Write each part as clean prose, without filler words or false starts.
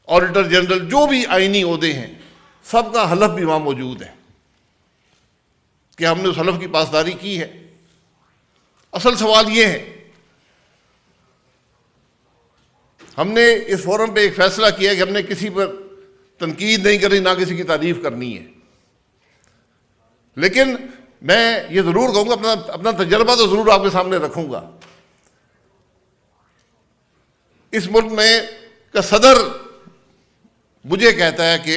Auditor general, जो भी आईनी ओहदे हैं, सबका हलफ भी वहाँ मौजूद है कि हमने उस हलफ की पासदारी की है। असल सवाल ये है, हमने इस फोरम पे एक फैसला किया कि हमने किसी पर तनकीद नहीं करनी, ना किसी की तारीफ करनी है। लेकिन मैं ये ज़रूर कहूँगा, अपना तजर्बा तो ज़रूर आपके सामने रखूँगा। इस मुल्क में का सदर मुझे कहता है कि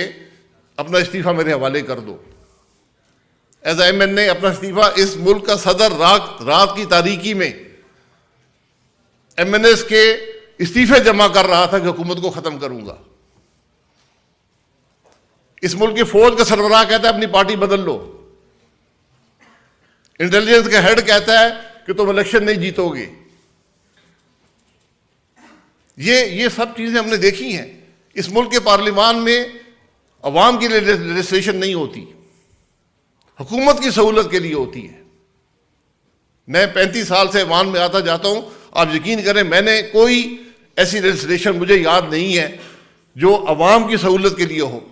अपना इस्तीफ़ा मेरे हवाले कर दो। एज MNA अपना इस्तीफ़ा, इस मुल्क का सदर रात की तारीकी में MNAs के इस्तीफे जमा कर रहा था कि हुकूमत को ख़त्म करूँगा। इस मुल्क की फ़ौज का सरबराह कहता है अपनी पार्टी बदल लो। इंटेलिजेंस का हेड कहता है कि तुम इलेक्शन नहीं जीतोगे। ये सब चीज़ें हमने देखी हैं। इस मुल्क के पार्लियामान में अवाम के लिए लेजिस्लेशन नहीं होती, हुकूमत की सहूलत के लिए होती है। मैं 35 साल से अवाम में आता जाता हूँ, आप यकीन करें मैंने कोई ऐसी लेजिस्लेशन मुझे याद नहीं है जो अवाम की सहूलत के लिए हो।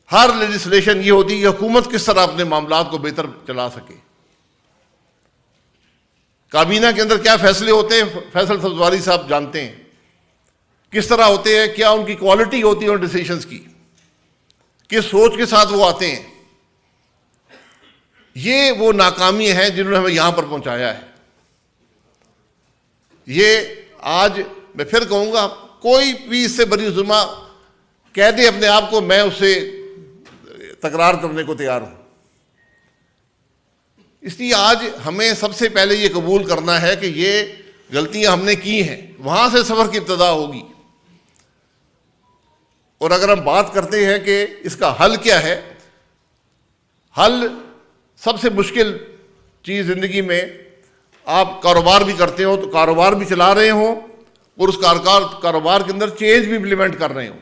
हर लेजिस्लेशन ये होती है कि हुकूमत किस तरह अपने मामलात को बेहतर चला सके। काबीना के अंदर क्या फैसले होते हैं, फैसल सब्जवारी साहब जानते हैं किस तरह होते हैं, क्या उनकी क्वालिटी होती है उन डिसीजंस की, किस सोच के साथ वो आते हैं। ये वो नाकामी है जिन्होंने हमें यहां पर पहुंचाया है। ये आज मैं फिर कहूंगा, कोई भी इससे बड़ी जुल्मा कह दे अपने आप को, मैं उससे तकरार करने को तैयार हूं। इसलिए आज हमें सबसे पहले ये कबूल करना है कि ये गलतियां हमने की हैं, वहां से सफर की इब्तिदा होगी। और अगर हम बात करते हैं कि इसका हल क्या है, हल सबसे मुश्किल चीज़ ज़िंदगी में, आप कारोबार भी करते हो तो कारोबार भी चला रहे हो और उस कारोबार के अंदर चेंज भी इम्प्लीमेंट कर रहे हो।